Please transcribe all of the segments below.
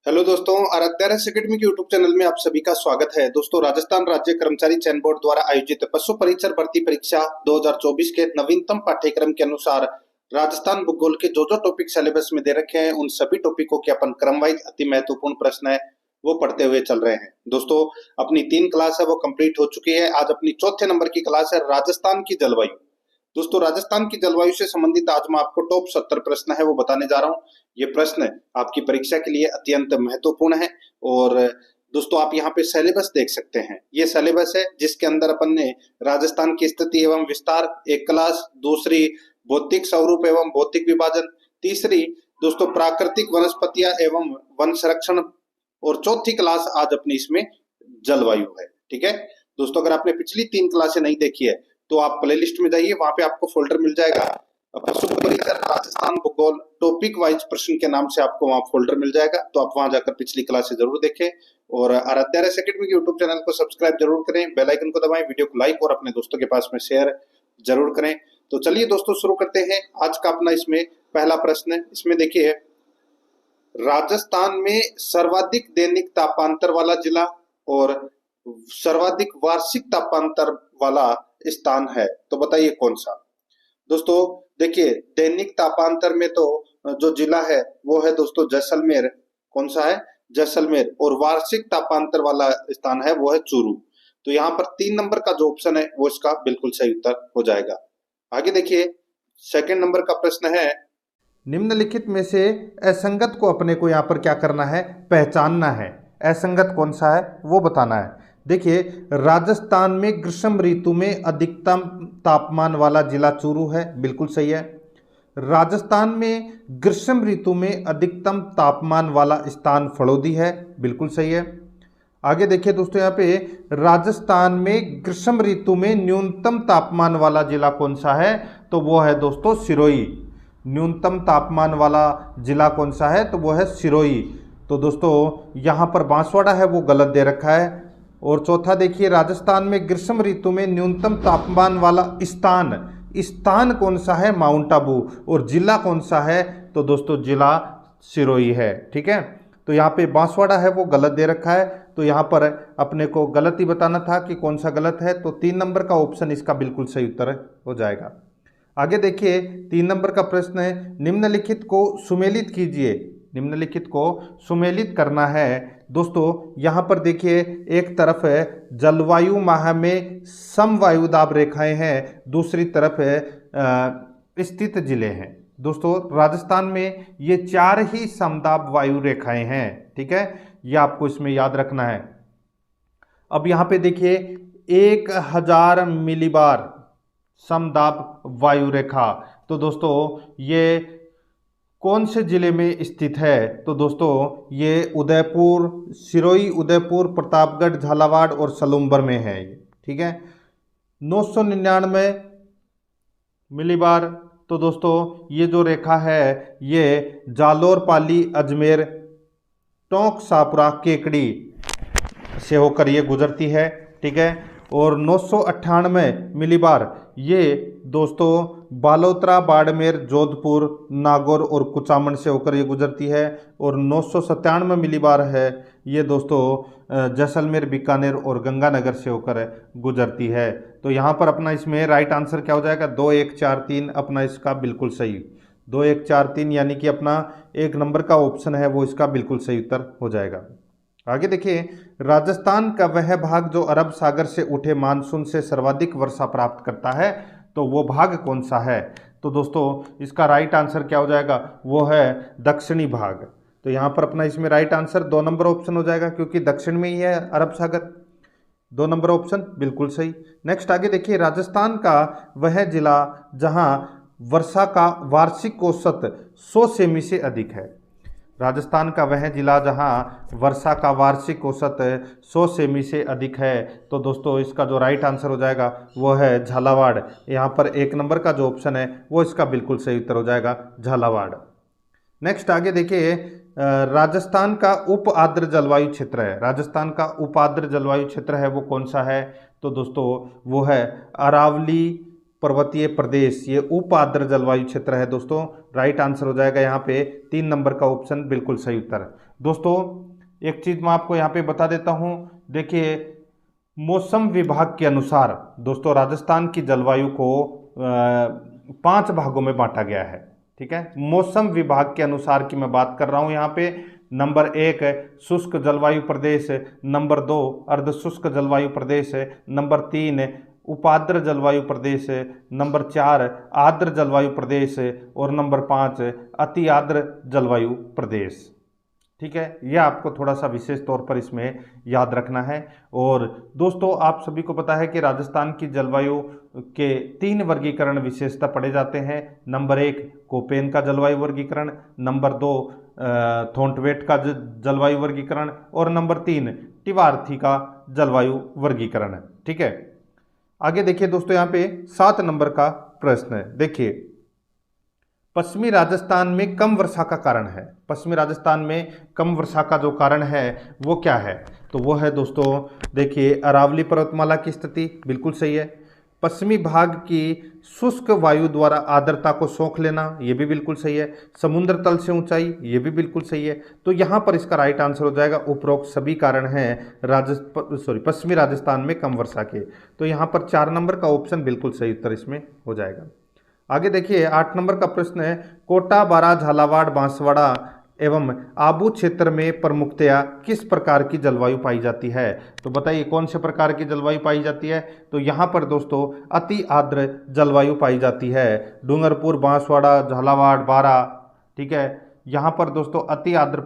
Hello दोस्तों, आराध्यारस academy के YouTube channel में आप सभी का स्वागत है। दोस्तों, राजस्थान राज्य कर्मचारी चयन बोर्ड द्वारा आयोजित पशु परीक्षर भर्ती परीक्षा 2024 के नवीनतम पाठ्यक्रम के अनुसार राजस्थान भूगोल के जो टॉपिक सिलेबस में दे रखे हैं, उन सभी टॉपिकों के अपन क्रम वाइज अति महत्वपूर्ण प्रश्न है वो पढ़ते हुए चल रहे हैं। दोस्तों, अपनी 3 क्लास है वो कंप्लीट हो चुकी है। आज अपनी चौथे नंबर की क्लास है राजस्थान की जलवायु। दोस्तों, राजस्थान की जलवायु से संबंधित आज मैं आपको टॉप 70 प्रश्न है वो बताने जा रहा हूँ। ये प्रश्न आपकी परीक्षा के लिए अत्यंत महत्वपूर्ण है। और दोस्तों, आप यहाँ पे सिलेबस देख सकते हैं। ये सिलेबस है जिसके अंदर अपन ने राजस्थान की स्थिति एवं विस्तार एक क्लास, दूसरी भौतिक स्वरूप एवं भौतिक विभाजन, तीसरी दोस्तों प्राकृतिक वनस्पतियां एवं वन संरक्षण, और चौथी क्लास आज अपनी इसमें जलवायु है। ठीक है दोस्तों, अगर आपने पिछली 3 क्लासें नहीं देखी है तो आप प्लेलिस्ट में जाइए, वहां पे आपको फोल्डर मिल जाएगा पशु परीक्षर राजस्थान भूगोल टॉपिक वाइज प्रश्न के नाम से आपको वहां फोल्डर मिल जाएगा। तो आप वहां जाकर पिछली क्लासें जरूर देखें और आराध्यारस एकेडमी के यूट्यूब चैनल को सब्सक्राइब जरूर करें, बेल आइकन को दबाएं, वीडियो को लाइक और अपने दोस्तों के पास में शेयर जरूर करें। तो चलिए दोस्तों, शुरू करते हैं आज का अपना इसमें पहला प्रश्न। इसमें देखिए, राजस्थान में सर्वाधिक दैनिक तापांतर वाला जिला और सर्वाधिक वार्षिक तापांतर वाला स्थान है, तो बताइए कौन सा। दोस्तों देखिए, दैनिक तापांतर में तो जो जिला है वो है दोस्तों जैसलमेर। कौन सा है? जैसलमेर। और वार्षिक तापांतर वाला स्थान है वो है चूरू। तो यहाँ पर 3 नंबर का जो ऑप्शन है वो इसका बिल्कुल सही उत्तर हो जाएगा। आगे देखिए, सेकंड नंबर का प्रश्न है, निम्नलिखित में से असंगत को अपने को यहाँ पर क्या करना है? पहचानना है। असंगत कौन सा है वो बताना है। देखिए, राजस्थान में ग्रीष्म ऋतु में अधिकतम तापमान वाला जिला चूरू है, बिल्कुल सही है। राजस्थान में ग्रीष्म ऋतु में अधिकतम तापमान वाला स्थान फड़ौदी है, बिल्कुल सही है। आगे देखिए दोस्तों, यहाँ पे राजस्थान में ग्रीष्म ऋतु में न्यूनतम तापमान वाला जिला कौन सा है? तो वो है दोस्तों सिरोही। न्यूनतम तापमान वाला जिला कौन सा है? तो वो है सिरोही। तो दोस्तों यहाँ पर बांसवाड़ा है वो गलत दे रखा है। और चौथा देखिए, राजस्थान में ग्रीष्म ऋतु में न्यूनतम तापमान वाला स्थान कौन सा है? माउंट आबू। और जिला कौन सा है? तो दोस्तों जिला सिरोही है। ठीक है, तो यहाँ पे बांसवाड़ा है वो गलत दे रखा है। तो यहाँ पर अपने को गलत ही बताना था कि कौन सा गलत है। तो 3 नंबर का ऑप्शन इसका बिल्कुल सही उत्तर हो जाएगा। आगे देखिए, 3 नंबर का प्रश्न है, निम्नलिखित को सुमेलित कीजिए। निम्नलिखित को सुमेलित करना है। दोस्तों यहाँ पर देखिए, एक तरफ है जलवायु माह में समवायु दाब रेखाएं हैं, दूसरी तरफ है स्थित जिले हैं। दोस्तों राजस्थान में ये 4 ही समदाब वायु रेखाएं हैं। ठीक है, ये आपको इसमें याद रखना है। अब यहाँ पे देखिए, 1000 मिलीबार समदाब वायु रेखा, तो दोस्तों ये कौन से जिले में स्थित है? तो दोस्तों ये उदयपुर, सिरोही, उदयपुर, प्रतापगढ़, झालावाड़ और सलूम्बर में है। ठीक है, 999 मिलीबार। तो दोस्तों ये जो रेखा है ये जालोर, पाली, अजमेर, टोंक, शाहपुरा, केकड़ी से होकर ये गुजरती है। ठीक है, और 998 मिलीबार ये दोस्तों बालोतरा, बाड़मेर, जोधपुर, नागौर और कुचामन से होकर ये गुजरती है। और 997 मिलीबार है ये दोस्तों जैसलमेर, बीकानेर और गंगानगर से होकर गुजरती है। तो यहाँ पर अपना इसमें राइट आंसर क्या हो जाएगा? 2, 1, 4, 3 अपना इसका बिल्कुल सही। 2, 1, 4, 3 यानी कि अपना 1 नंबर का ऑप्शन है वो इसका बिल्कुल सही उत्तर हो जाएगा। आगे देखिए, राजस्थान का वह भाग जो अरब सागर से उठे मानसून से सर्वाधिक वर्षा प्राप्त करता है, तो वो भाग कौन सा है? तो दोस्तों इसका राइट आंसर क्या हो जाएगा? वो है दक्षिणी भाग। तो यहाँ पर अपना इसमें राइट आंसर 2 नंबर ऑप्शन हो जाएगा, क्योंकि दक्षिण में ही है अरब सागर। 2 नंबर ऑप्शन बिल्कुल सही। नेक्स्ट आगे देखिए, राजस्थान का वह जिला जहाँ वर्षा का वार्षिक औसत 100 सेमी से अधिक है। राजस्थान का वह जिला जहां वर्षा का वार्षिक औसत 100 सेमी से अधिक है, तो दोस्तों इसका जो राइट आंसर हो जाएगा वो है झालावाड़। यहाँ पर 1 नंबर का जो ऑप्शन है वो इसका बिल्कुल सही उत्तर हो जाएगा, झालावाड़। नेक्स्ट आगे देखिए, राजस्थान का उप आर्द्र जलवायु क्षेत्र है। राजस्थान का उप आर्द्र जलवायु क्षेत्र है वो कौन सा है? तो दोस्तों वो है अरावली पर्वतीय प्रदेश। ये उप आर्द्र जलवायु क्षेत्र है दोस्तों। राइट आंसर हो जाएगा यहाँ पे 3 नंबर का ऑप्शन बिल्कुल सही उत्तर। दोस्तों एक चीज़ मैं आपको यहाँ पे बता देता हूँ, देखिए मौसम विभाग के अनुसार दोस्तों राजस्थान की जलवायु को 5 भागों में बांटा गया है। ठीक है, मौसम विभाग के अनुसार की मैं बात कर रहा हूँ यहाँ पे। नंबर 1 शुष्क जलवायु प्रदेश, नंबर 2 अर्ध शुष्क जलवायु प्रदेश, नंबर 3 उपाद्र जलवायु प्रदेश, नंबर 4 आर्द्र जलवायु प्रदेश और नंबर 5 अति आर्द्र जलवायु प्रदेश। ठीक है, यह आपको थोड़ा सा विशेष तौर पर इसमें याद रखना है। और दोस्तों आप सभी को पता है कि राजस्थान की जलवायु के 3 वर्गीकरण विशेषता पढ़े जाते हैं। नंबर 1 कोपेन का जलवायु वर्गीकरण, नंबर 2 थोंटवेट का जलवायु वर्गीकरण और नंबर 3 टिवार्थी का जलवायु वर्गीकरण। ठीक है, आगे देखिए दोस्तों यहाँ पे 7 नंबर का प्रश्न है। देखिए पश्चिमी राजस्थान में कम वर्षा का कारण है, पश्चिमी राजस्थान में कम वर्षा का जो कारण है वो क्या है, तो वो है दोस्तों देखिए अरावली पर्वतमाला की स्थिति, बिल्कुल सही है। पश्चिमी भाग की शुष्क वायु द्वारा आर्द्रता को सोख लेना, ये भी बिल्कुल सही है। समुद्र तल से ऊंचाई, ये भी बिल्कुल सही है। तो यहाँ पर इसका राइट आंसर हो जाएगा उपरोक्त सभी कारण हैं पश्चिमी राजस्थान में कम वर्षा के। तो यहाँ पर 4 नंबर का ऑप्शन बिल्कुल सही उत्तर इसमें हो जाएगा। आगे देखिए 8 नंबर का प्रश्न है, कोटा, बारा, झालावाड़, बांसवाड़ा एवं आबू क्षेत्र में प्रमुखतया किस प्रकार की जलवायु पाई जाती है, तो बताइए कौन से प्रकार की जलवायु पाई जाती है। तो यहाँ पर दोस्तों अति आर्द्र जलवायु पाई जाती है। डूंगरपुर, बांसवाड़ा, झालावाड़, बारा, ठीक है, यहाँ पर दोस्तों अति आर्द्र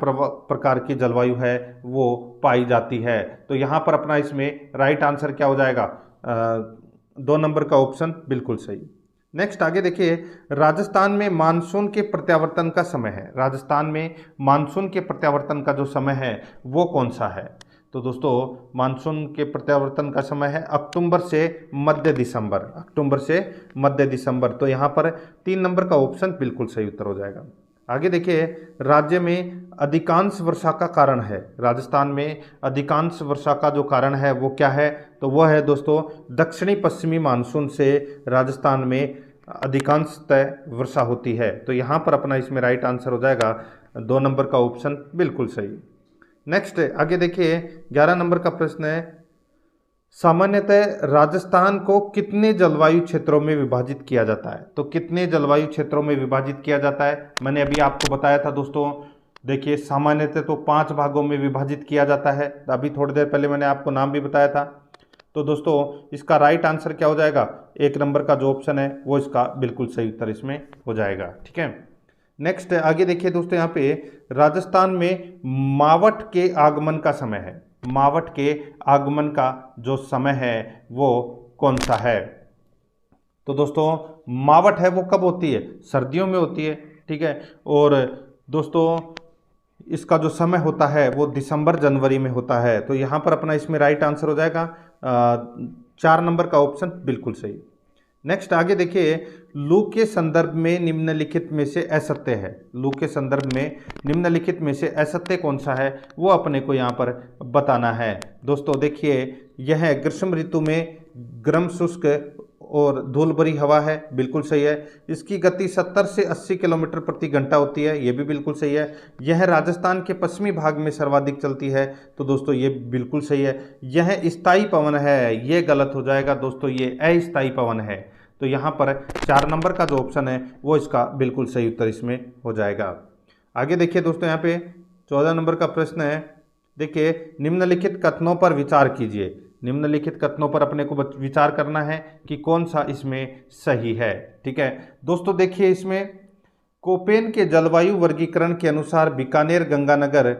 प्रकार की जलवायु है वो पाई जाती है। तो यहाँ पर अपना इसमें राइट आंसर क्या हो जाएगा, 2 नंबर का ऑप्शन बिल्कुल सही। नेक्स्ट आगे देखिए राजस्थान में मानसून के प्रत्यावर्तन का समय है, राजस्थान में मानसून के प्रत्यावर्तन का जो समय है वो कौन सा है, तो दोस्तों मानसून के प्रत्यावर्तन का समय है अक्टूबर से मध्य दिसंबर, अक्टूबर से मध्य दिसंबर। तो यहाँ पर 3 नंबर का ऑप्शन बिल्कुल सही उत्तर हो जाएगा। आगे देखिए राज्य में अधिकांश वर्षा का कारण है, राजस्थान में अधिकांश वर्षा का जो कारण है वो क्या है, तो वह है दोस्तों दक्षिणी पश्चिमी मानसून से राजस्थान में अधिकांशतः वर्षा होती है। तो यहाँ पर अपना इसमें राइट आंसर हो जाएगा 2 नंबर का ऑप्शन बिल्कुल सही। नेक्स्ट आगे देखिए 11 नंबर का प्रश्न है, सामान्यतः राजस्थान को कितने जलवायु क्षेत्रों में विभाजित किया जाता है, तो कितने जलवायु क्षेत्रों में विभाजित किया जाता है। मैंने अभी आपको बताया था दोस्तों, देखिए सामान्यतः तो 5 भागों में विभाजित किया जाता है, अभी थोड़ी देर पहले मैंने आपको नाम भी बताया था। तो दोस्तों इसका राइट आंसर क्या हो जाएगा, 1 नंबर का जो ऑप्शन है वो इसका बिल्कुल सही उत्तर इसमें हो जाएगा। ठीक है, नेक्स्ट आगे देखिए दोस्तों यहाँ पे राजस्थान में मावठ के आगमन का समय है, मावठ के आगमन का जो समय है वो कौन सा है, तो दोस्तों मावठ है वो कब होती है, सर्दियों में होती है। ठीक है, और दोस्तों इसका जो समय होता है वो दिसंबर जनवरी में होता है। तो यहाँ पर अपना इसमें राइट आंसर हो जाएगा 4 नंबर का ऑप्शन बिल्कुल सही। नेक्स्ट आगे देखिए लू के संदर्भ में निम्नलिखित में से असत्य है, लू के संदर्भ में निम्नलिखित में से असत्य कौन सा है वो अपने को यहाँ पर बताना है। दोस्तों देखिए यह ग्रीष्म ऋतु में गर्म शुष्क और धूल भरी हवा है, बिल्कुल सही है। इसकी गति 70 से 80 किलोमीटर प्रति घंटा होती है, ये भी बिल्कुल सही है। यह राजस्थान के पश्चिमी भाग में सर्वाधिक चलती है, तो दोस्तों ये बिल्कुल सही है। यह स्थायी पवन है, ये गलत हो जाएगा दोस्तों, ये अस्थायी पवन है। तो यहाँ पर 4 नंबर का जो ऑप्शन है वो इसका बिल्कुल सही उत्तर इसमें हो जाएगा। आगे देखिए दोस्तों यहाँ पे 14 नंबर का प्रश्न है, देखिए निम्नलिखित कथनों पर विचार कीजिए, निम्नलिखित कथनों पर अपने को विचार करना है कि कौन सा इसमें सही है। ठीक है दोस्तों, देखिए इसमें कोपेन के जलवायु वर्गीकरण के अनुसार बीकानेर गंगानगर,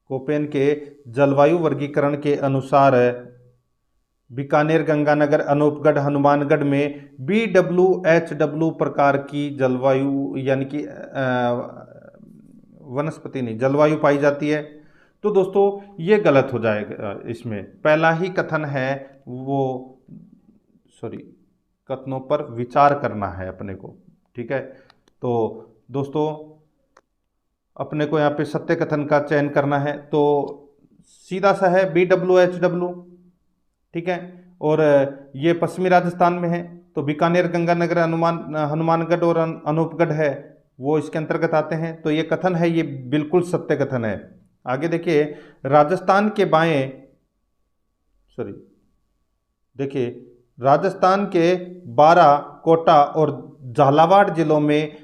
कोपेन के जलवायु वर्गीकरण के अनुसार बीकानेर गंगानगर अनूपगढ़ हनुमानगढ़ में BWHW प्रकार की जलवायु यानी कि वनस्पति नहीं जलवायु पाई जाती है। तो दोस्तों ये गलत हो जाएगा, इसमें पहला ही कथन है वो कथनों पर विचार करना है अपने को। ठीक है, तो दोस्तों अपने को यहाँ पे सत्य कथन का चयन करना है, तो सीधा सा है BWHW। ठीक है, और ये पश्चिमी राजस्थान में है, तो बीकानेर गंगानगर हनुमानगढ़ और अनूपगढ़ है वो इसके अंतर्गत आते हैं। तो ये कथन है ये बिल्कुल सत्य कथन है। आगे देखिए, राजस्थान के बाएं देखिए, राजस्थान के 12 कोटा और झालावाड़ जिलों में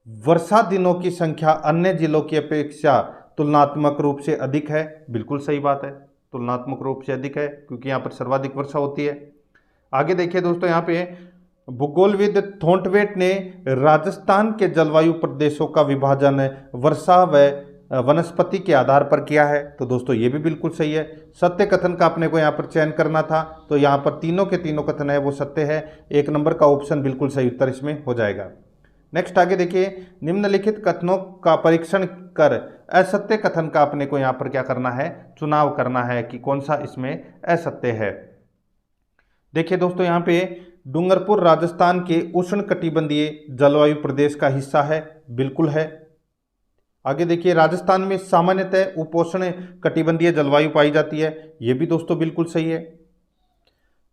वर्षा दिनों की संख्या अन्य जिलों की अपेक्षा तुलनात्मक रूप से अधिक है। बिल्कुल सही बात है, तुलनात्मक रूप से अधिक है क्योंकि यहाँ पर सर्वाधिक वर्षा होती है। आगे देखिए दोस्तों, यहाँ पे भूगोलविद थोंटवेट ने राजस्थान के जलवायु प्रदेशों का विभाजन वर्षा व वनस्पति के आधार पर किया है। तो दोस्तों ये भी बिल्कुल सही है। सत्य कथन का अपने को यहाँ पर चयन करना था, तो यहाँ पर तीनों के तीनों कथन है वो सत्य है। 1 नंबर का ऑप्शन बिल्कुल सही उत्तर इसमें हो जाएगा। नेक्स्ट आगे देखिए, निम्नलिखित कथनों का परीक्षण कर असत्य कथन का अपने को यहाँ पर क्या करना है, चुनाव करना है कि कौन सा इसमें असत्य है। देखिए दोस्तों, यहाँ पे डूंगरपुर राजस्थान के उष्णकटिबंधीय जलवायु प्रदेश का हिस्सा है, बिल्कुल है। आगे देखिए, राजस्थान में सामान्यतः उपोष्ण कटिबंधीय जलवायु पाई जाती है, ये भी दोस्तों बिल्कुल सही है।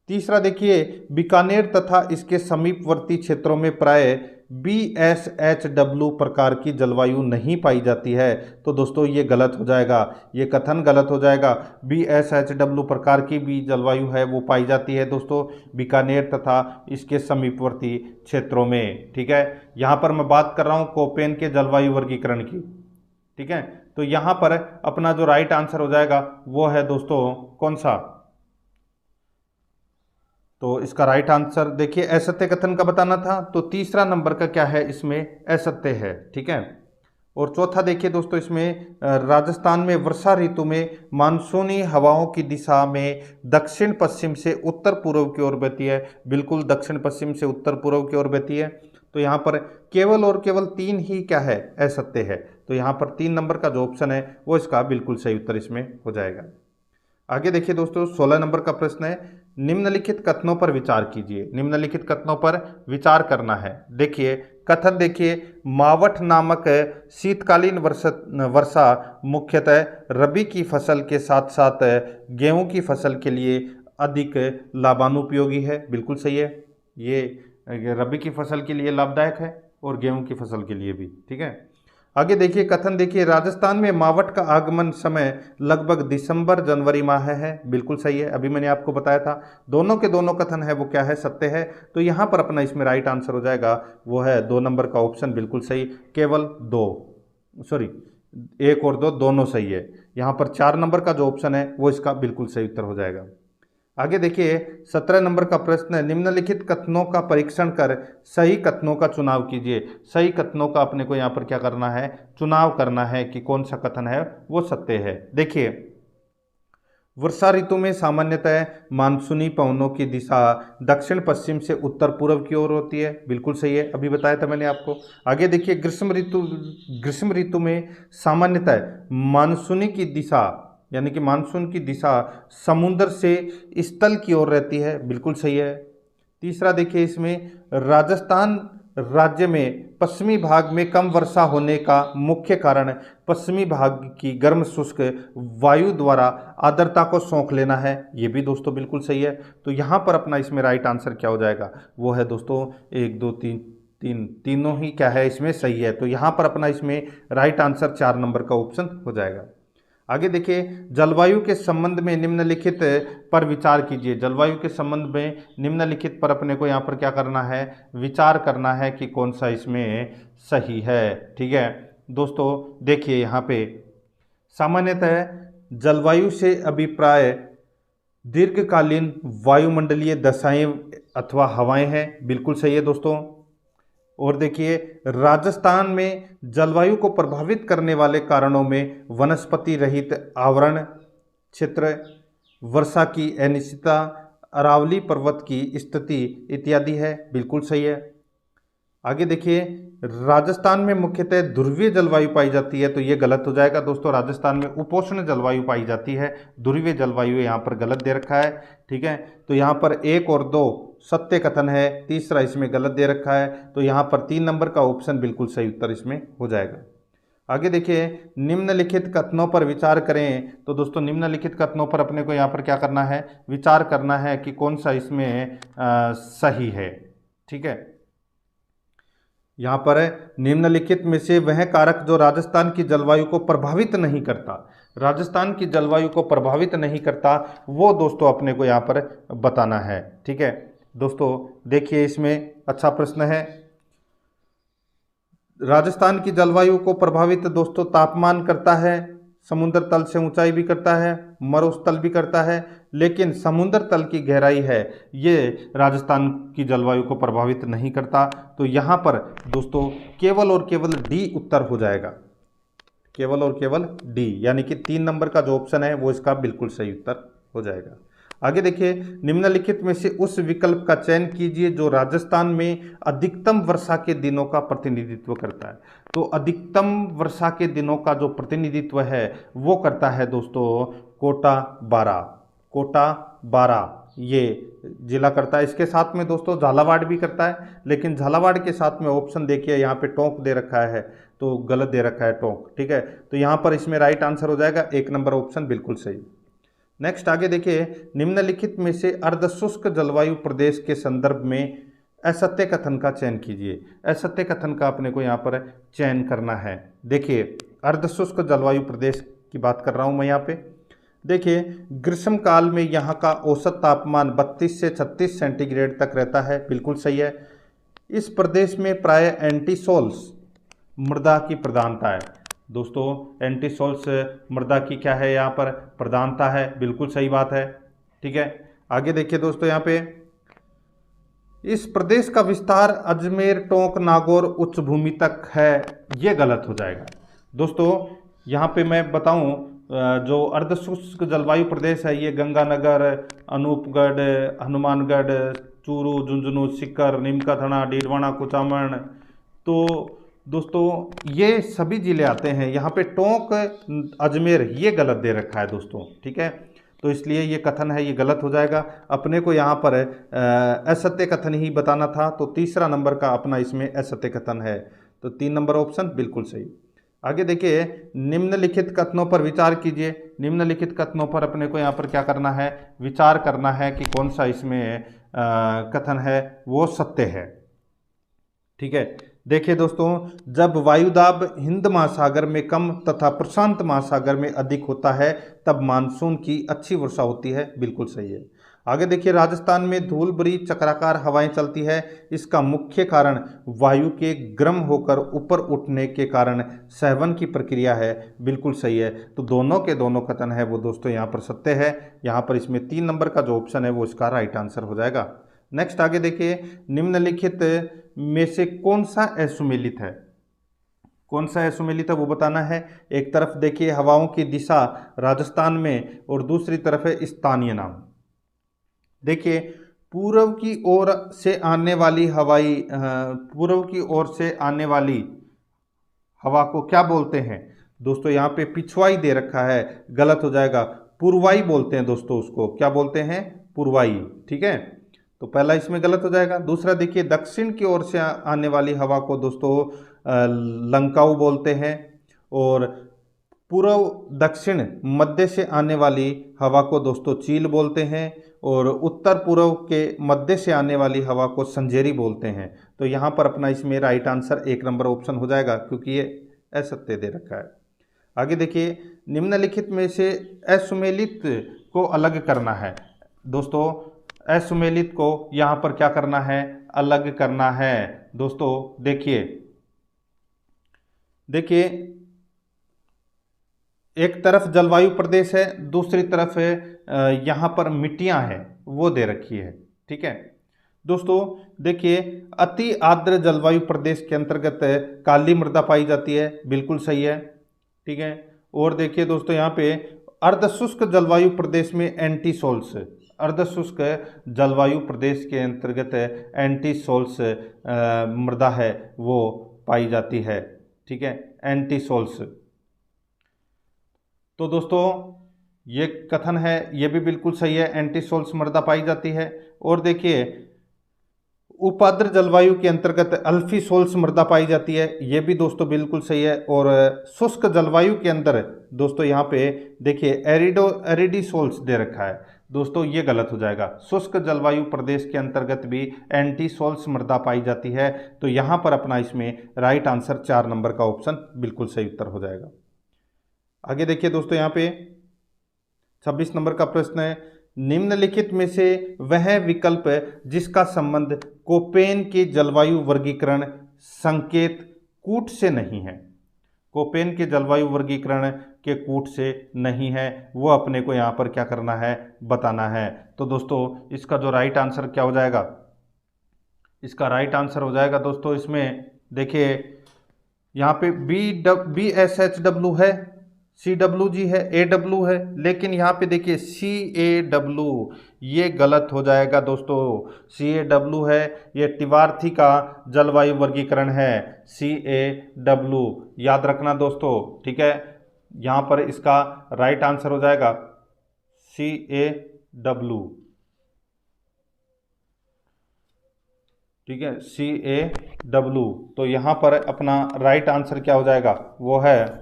तीसरा देखिए, बीकानेर तथा इसके समीपवर्ती क्षेत्रों में प्राय BSHW प्रकार की जलवायु नहीं पाई जाती है। तो दोस्तों ये गलत हो जाएगा, ये कथन गलत हो जाएगा। BSHW प्रकार की भी जलवायु है वो पाई जाती है दोस्तों बीकानेर तथा इसके समीपवर्ती क्षेत्रों में। ठीक है, यहाँ पर मैं बात कर रहा हूँ कोपेन के जलवायु वर्गीकरण की। ठीक है, तो यहाँ पर अपना जो राइट आंसर हो जाएगा वो है दोस्तों कौन सा, तो इसका राइट आंसर देखिए असत्य कथन का बताना था, तो तीसरा नंबर का क्या है इसमें असत्य है। ठीक है, और चौथा देखिए दोस्तों, इसमें राजस्थान में वर्षा ऋतु में मानसूनी हवाओं की दिशा में दक्षिण पश्चिम से उत्तर पूर्व की ओर बहती है। बिल्कुल दक्षिण पश्चिम से उत्तर पूर्व की ओर बहती है। तो यहाँ पर केवल और केवल 3 ही क्या है, असत्य है। तो यहाँ पर 3 नंबर का जो ऑप्शन है वो इसका बिल्कुल सही उत्तर इसमें हो जाएगा। आगे देखिए दोस्तों, 16 नंबर का प्रश्न है, निम्नलिखित कथनों पर विचार कीजिए। निम्नलिखित कथनों पर विचार करना है। देखिए कथन देखिए, मावठ नामक शीतकालीन वर्षा मुख्यतः रबी की फसल के साथ साथ गेहूं की फसल के लिए अधिक लाभानुपयोगी है। बिल्कुल सही है, ये रबी की फसल के लिए लाभदायक है और गेहूं की फसल के लिए भी। ठीक है, आगे देखिए कथन देखिए, राजस्थान में मावठ का आगमन समय लगभग दिसंबर जनवरी माह है। बिल्कुल सही है, अभी मैंने आपको बताया था। दोनों के दोनों कथन है वो क्या है, सत्य है। तो यहाँ पर अपना इसमें राइट आंसर हो जाएगा वो है 2 नंबर का ऑप्शन बिल्कुल सही। केवल 1 और 2 दोनों सही है। यहाँ पर 4 नंबर का जो ऑप्शन है वो इसका बिल्कुल सही उत्तर हो जाएगा। आगे देखिए 17 नंबर का प्रश्न है, निम्नलिखित कथनों का परीक्षण कर सही कथनों का चुनाव कीजिए। सही कथनों का अपने को यहाँ पर क्या करना है, चुनाव करना है कि कौन सा कथन है वो सत्य है। देखिए, वर्षा ऋतु में सामान्यतः मानसूनी पवनों की दिशा दक्षिण पश्चिम से उत्तर पूर्व की ओर होती है। बिल्कुल सही है, अभी बताया था मैंने आपको। आगे देखिए, ग्रीष्म ऋतु में सामान्यतः मानसूनी की दिशा यानी कि मानसून की दिशा समुद्र से स्थल की ओर रहती है। बिल्कुल सही है। तीसरा देखिए, इसमें राजस्थान राज्य में पश्चिमी भाग में कम वर्षा होने का मुख्य कारण पश्चिमी भाग की गर्म शुष्क वायु द्वारा आर्द्रता को सोख लेना है। ये भी दोस्तों बिल्कुल सही है। तो यहाँ पर अपना इसमें राइट आंसर क्या हो जाएगा, वो है दोस्तों 1 2 3 तीनों ही क्या है इसमें सही है। तो यहाँ पर अपना इसमें राइट आंसर 4 नंबर का ऑप्शन हो जाएगा। आगे देखिए, जलवायु के संबंध में निम्नलिखित पर विचार कीजिए। जलवायु के संबंध में निम्नलिखित पर अपने को यहाँ पर क्या करना है, विचार करना है कि कौन सा इसमें सही है। ठीक है दोस्तों, देखिए यहाँ पे सामान्यतः जलवायु से अभिप्राय दीर्घकालीन वायुमंडलीय दशाएं अथवा हवाएं हैं। बिल्कुल सही है दोस्तों। और देखिए, राजस्थान में जलवायु को प्रभावित करने वाले कारणों में वनस्पति रहित आवरण क्षेत्र, वर्षा की अनिश्चितता, अरावली पर्वत की स्थिति इत्यादि है। बिल्कुल सही है। आगे देखिए, राजस्थान में मुख्यतः ध्रुवीय जलवायु पाई जाती है। तो ये गलत हो जाएगा दोस्तों, राजस्थान में उपोष्ण जलवायु पाई जाती है। ध्रुवीय जलवायु यहाँ पर गलत दे रखा है। ठीक है, तो यहाँ पर 1 और 2 सत्य कथन है, तीसरा इसमें गलत दे रखा है। तो यहाँ पर 3 नंबर का ऑप्शन बिल्कुल सही उत्तर इसमें हो जाएगा। आगे देखिए, निम्नलिखित कथनों पर विचार करें। तो दोस्तों निम्नलिखित कथनों पर अपने को यहाँ पर क्या करना है, विचार करना है कि कौन सा इसमें सही है। ठीक है, यहाँ पर निम्नलिखित में से वह कारक जो राजस्थान की जलवायु को प्रभावित नहीं करता, राजस्थान की जलवायु को प्रभावित नहीं करता, वो दोस्तों अपने को यहाँ पर बताना है। ठीक है दोस्तों, देखिए इसमें अच्छा प्रश्न है। राजस्थान की जलवायु को प्रभावित दोस्तों तापमान करता है, समुद्र तल से ऊंचाई भी करता है, मरुस्थल भी करता है, लेकिन समुद्र तल की गहराई है ये राजस्थान की जलवायु को प्रभावित नहीं करता। तो यहाँ पर दोस्तों केवल और केवल डी उत्तर हो जाएगा, केवल और केवल डी, यानी कि 3 नंबर का जो ऑप्शन है वो इसका बिल्कुल सही उत्तर हो जाएगा। आगे देखिए, निम्नलिखित में से उस विकल्प का चयन कीजिए जो राजस्थान में अधिकतम वर्षा के दिनों का प्रतिनिधित्व करता है। तो अधिकतम वर्षा के दिनों का जो प्रतिनिधित्व है वो करता है दोस्तों कोटा बारा, कोटा बारा ये जिला करता है। इसके साथ में दोस्तों झालावाड़ भी करता है, लेकिन झालावाड़ के साथ में ऑप्शन देखिए यहाँ पे टोंक दे रखा है, तो गलत दे रखा है टोंक। ठीक है, तो यहाँ पर इसमें राइट आंसर हो जाएगा 1 नंबर ऑप्शन बिल्कुल सही। नेक्स्ट आगे देखिए, निम्नलिखित में से अर्धशुष्क जलवायु प्रदेश के संदर्भ में असत्य कथन का चयन कीजिए। असत्य कथन का अपने को यहाँ पर चयन करना है। देखिए अर्धशुष्क जलवायु प्रदेश की बात कर रहा हूँ मैं यहाँ पे। देखिए ग्रीष्म काल में यहाँ का औसत तापमान 32 से 36 सेंटीग्रेड तक रहता है, बिल्कुल सही है। इस प्रदेश में प्राय एंटीसोल्स मृदा की प्रधानता है। दोस्तों एंटीसोल्स मृदा की क्या है यहाँ पर प्रधानता है, बिल्कुल सही बात है। ठीक है, आगे देखिए दोस्तों यहाँ पे, इस प्रदेश का विस्तार अजमेर टोंक नागौर उच्च भूमि तक है, ये गलत हो जाएगा। दोस्तों यहाँ पे मैं बताऊं, जो अर्धशुष्क जलवायु प्रदेश है ये गंगानगर, अनूपगढ़, हनुमानगढ़, चूरू, झुंझुनू, सीकर, नीमकाथना, डीडवाना, कुचामन, तो दोस्तों ये सभी जिले आते हैं। यहाँ पे टोंक अजमेर ये गलत दे रखा है दोस्तों। ठीक है, तो इसलिए ये कथन है ये गलत हो जाएगा। अपने को यहाँ पर असत्य कथन ही बताना था, तो तीसरा नंबर का अपना इसमें असत्य कथन है, तो 3 नंबर ऑप्शन बिल्कुल सही। आगे देखिए, निम्नलिखित कथनों पर विचार कीजिए। निम्नलिखित कथनों पर अपने को यहाँ पर क्या करना है, विचार करना है कि कौन सा इसमें कथन है वो सत्य है। ठीक है, देखिए दोस्तों, जब वायुदाब हिंद महासागर में कम तथा प्रशांत महासागर में अधिक होता है तब मानसून की अच्छी वर्षा होती है, बिल्कुल सही है। आगे देखिए, राजस्थान में धूल भरी चक्राकार हवाएं चलती है, इसका मुख्य कारण वायु के गर्म होकर ऊपर उठने के कारण सहवन की प्रक्रिया है, बिल्कुल सही है। तो दोनों के दोनों कथन है वो दोस्तों यहाँ पर सत्य है। यहाँ पर इसमें 3 नंबर का जो ऑप्शन है वो इसका राइट आंसर हो जाएगा। नेक्स्ट आगे देखिए, निम्नलिखित में से कौन सा असुमेलित है, कौन सा असुमेलित है वो बताना है। एक तरफ देखिए हवाओं की दिशा राजस्थान में और दूसरी तरफ है स्थानीय नाम। देखिए पूर्व की ओर से आने वाली हवा को क्या बोलते हैं दोस्तों, यहाँ पे पिछवाई दे रखा है, गलत हो जाएगा। पूर्वाई बोलते हैं दोस्तों, उसको क्या बोलते हैं, पूर्वाई। ठीक है, तो पहला इसमें गलत हो जाएगा। दूसरा देखिए, दक्षिण की ओर से आने वाली हवा को दोस्तों लंकाऊ बोलते हैं, और पूर्व दक्षिण मध्य से आने वाली हवा को दोस्तों चील बोलते हैं, और उत्तर पूर्व के मध्य से आने वाली हवा को संजेरी बोलते हैं। तो यहाँ पर अपना इसमें राइट आंसर 1 नंबर ऑप्शन हो जाएगा, क्योंकि ये असत्य दे रखा है। आगे देखिए, निम्नलिखित में से असुमेलित को अलग करना है। दोस्तों असुमेलित को यहाँ पर क्या करना है, अलग करना है। दोस्तों देखिए एक तरफ जलवायु प्रदेश है, दूसरी तरफ यहाँ पर मिट्टियाँ हैं वो दे रखी है। ठीक है दोस्तों, देखिए अति आर्द्र जलवायु प्रदेश के अंतर्गत काली मृदा पाई जाती है, बिल्कुल सही है। ठीक है, और देखिए दोस्तों यहाँ पे अर्धशुष्क जलवायु प्रदेश में एंटीसोल्स, अर्धशुष्क जलवायु प्रदेश के अंतर्गत एंटीसोल्स मृदा है वो पाई जाती है। ठीक है, एंटीसोल्स। तो दोस्तों ये कथन है ये भी बिल्कुल सही है, एंटीसोल्स मृदा पाई जाती है। और देखिए उपाद्र जलवायु के अंतर्गत अल्फीसोल्स मृदा पाई जाती है, ये भी दोस्तों बिल्कुल सही है। और शुष्क जलवायु के अंदर दोस्तों यहाँ पे देखिए एरिडीसोल्स दे रखा है, दोस्तों ये गलत हो जाएगा। शुष्क जलवायु प्रदेश के अंतर्गत भी एंटीसोल्स मृदा पाई जाती है, तो यहाँ पर अपना इसमें राइट आंसर 4 नंबर का ऑप्शन बिल्कुल सही उत्तर हो जाएगा। आगे देखिए दोस्तों, यहाँ पे 26 नंबर का प्रश्न है, निम्नलिखित में से वह विकल्प जिसका संबंध कोपेन के जलवायु वर्गीकरण संकेत कूट से नहीं है, कोपेन के जलवायु वर्गीकरण के कूट से नहीं है, वो अपने को यहाँ पर क्या करना है, बताना है। तो दोस्तों इसका जो राइट आंसर क्या हो जाएगा, इसका राइट आंसर हो जाएगा दोस्तों, इसमें देखिए यहाँ पे BSHW है, CWG है, AW है, लेकिन यहाँ पे देखिए CAW, ये गलत हो जाएगा दोस्तों। CAW है, ये तिवार्थी का जलवायु वर्गीकरण है, CAW याद रखना दोस्तों, ठीक है। यहाँ पर इसका राइट आंसर हो जाएगा CAW, ठीक है, CAW। तो यहाँ पर अपना राइट आंसर क्या हो जाएगा, वो है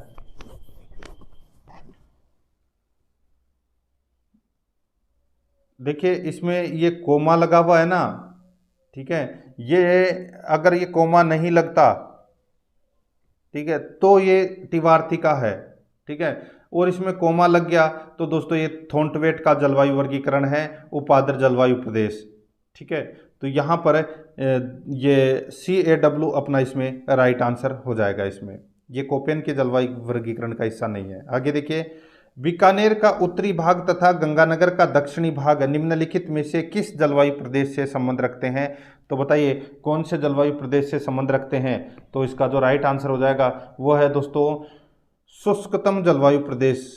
देखिए इसमें ये कोमा लगा हुआ है ना, ठीक है, ये अगर ये कोमा नहीं लगता, ठीक है, तो ये तिवार्थी का है, ठीक है, और इसमें कोमा लग गया तो दोस्तों ये थोंटवेट का जलवायु वर्गीकरण है, उपाद्र जलवायु प्रदेश, ठीक है। तो यहाँ पर ये CAW अपना इसमें राइट आंसर हो जाएगा, इसमें ये कोपेन के जलवायु वर्गीकरण का हिस्सा नहीं है। आगे देखिए, बीकानेर का उत्तरी भाग तथा गंगानगर का दक्षिणी भाग निम्नलिखित में से किस जलवायु प्रदेश से संबंध रखते हैं, तो बताइए कौन से जलवायु प्रदेश से संबंध रखते हैं। तो इसका जो राइट आंसर हो जाएगा वो है दोस्तों शुष्कतम जलवायु प्रदेश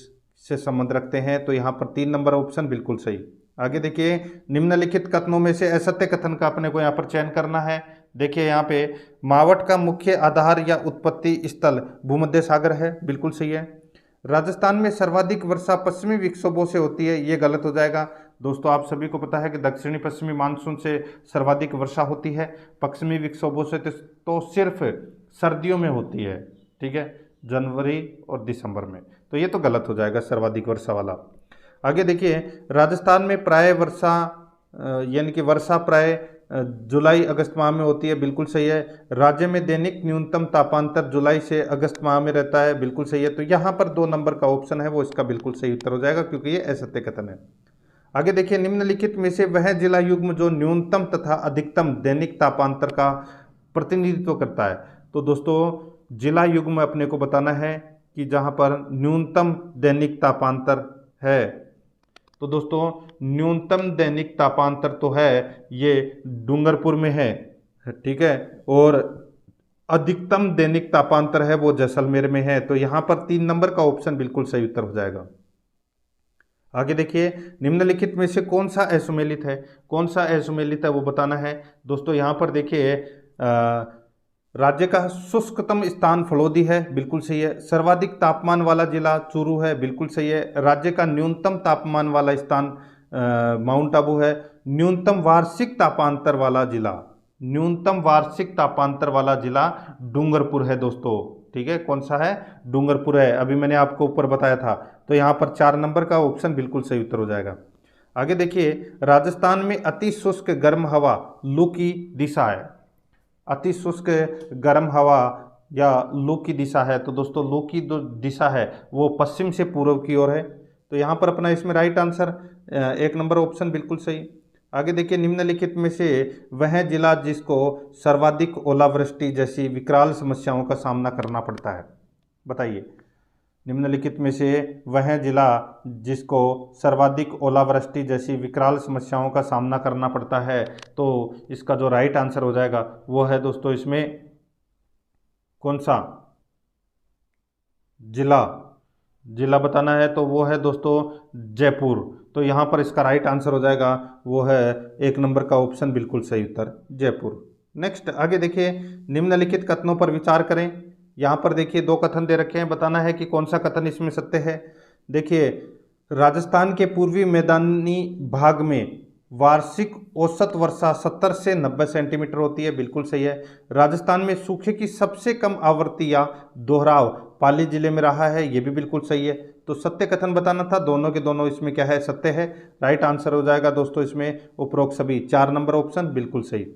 से संबंध रखते हैं। तो यहाँ पर 3 नंबर ऑप्शन बिल्कुल सही। आगे देखिए, निम्नलिखित कथनों में से असत्य कथन का अपने को यहाँ पर चयन करना है। देखिए यहाँ पे मावट का मुख्य आधार या उत्पत्ति स्थल भूमध्य सागर है, बिल्कुल सही है। राजस्थान में सर्वाधिक वर्षा पश्चिमी विक्षोभों से होती है, ये गलत हो जाएगा दोस्तों। आप सभी को पता है कि दक्षिणी पश्चिमी मानसून से सर्वाधिक वर्षा होती है, पश्चिमी विक्षोभों से तो सिर्फ सर्दियों में होती है, ठीक है, जनवरी और दिसंबर में। तो ये तो गलत हो जाएगा सर्वाधिक वर्षा वाला। आगे देखिए, राजस्थान में प्राय वर्षा यानी कि वर्षा प्राय जुलाई अगस्त माह में होती है, बिल्कुल सही है। राज्य में दैनिक न्यूनतम तापांतर जुलाई से अगस्त माह में रहता है, बिल्कुल सही है। तो यहाँ पर 2 नंबर का ऑप्शन है वो इसका बिल्कुल सही उत्तर हो जाएगा, क्योंकि ये असत्य कथन है। आगे देखिए, निम्नलिखित में से वह जिला युग्म जो न्यूनतम तथा अधिकतम दैनिक तापांतर का प्रतिनिधित्व करता है। तो दोस्तों जिला युग्म अपने को बताना है कि जहाँ पर न्यूनतम दैनिक तापांतर है, तो दोस्तों न्यूनतम दैनिक तापांतर तो है ये डूंगरपुर में है, ठीक है, और अधिकतम दैनिक तापांतर है वो जैसलमेर में है। तो यहाँ पर 3 नंबर का ऑप्शन बिल्कुल सही उत्तर हो जाएगा। आगे देखिए, निम्नलिखित में से कौन सा असुमेलित है, कौन सा असुमेलित है वो बताना है दोस्तों। यहाँ पर देखिए राज्य का शुष्कतम स्थान फलोदी है, बिल्कुल सही है। सर्वाधिक तापमान वाला जिला चूरू है, बिल्कुल सही है। राज्य का न्यूनतम तापमान वाला स्थान माउंट आबू है। न्यूनतम वार्षिक तापांतर वाला जिला, न्यूनतम वार्षिक तापांतर वाला जिला डूंगरपुर है दोस्तों, ठीक है। कौन सा है, डूंगरपुर है, अभी मैंने आपको ऊपर बताया था। तो यहाँ पर 4 नंबर का ऑप्शन बिल्कुल सही उत्तर हो जाएगा। आगे देखिए, राजस्थान में अति शुष्क गर्म हवा लू की दिशा है। अति शुष्क गर्म हवा या लू की दिशा है, तो दोस्तों लू की जो दिशा है वो पश्चिम से पूर्व की ओर है। तो यहाँ पर अपना इसमें राइट आंसर 1 नंबर ऑप्शन बिल्कुल सही। आगे देखिए, निम्नलिखित में से वह जिला जिसको सर्वाधिक ओलावृष्टि जैसी विकराल समस्याओं का सामना करना पड़ता है, बताइए। निम्नलिखित में से वह जिला जिसको सर्वाधिक ओलावृष्टि जैसी विकराल समस्याओं का सामना करना पड़ता है, तो इसका जो राइट आंसर हो जाएगा वो है दोस्तों इसमें कौन सा जिला बताना है, तो वो है दोस्तों जयपुर। तो यहाँ पर इसका राइट आंसर हो जाएगा वो है 1 नंबर का ऑप्शन बिल्कुल सही उत्तर, जयपुर। नेक्स्ट आगे देखिए, निम्नलिखित कथनों पर विचार करें। यहाँ पर देखिए 2 कथन दे रखे हैं, बताना है कि कौन सा कथन इसमें सत्य है। देखिए, राजस्थान के पूर्वी मैदानी भाग में वार्षिक औसत वर्षा 70 से 90 सेंटीमीटर होती है, बिल्कुल सही है। राजस्थान में सूखे की सबसे कम आवृत्ति या दोहराव पाली जिले में रहा है, ये भी बिल्कुल सही है। तो सत्य कथन बताना था, दोनों के दोनों इसमें क्या है, सत्य है। राइट आंसर हो जाएगा दोस्तों इसमें उपरोक्त सभी 4 नंबर ऑप्शन बिल्कुल सही।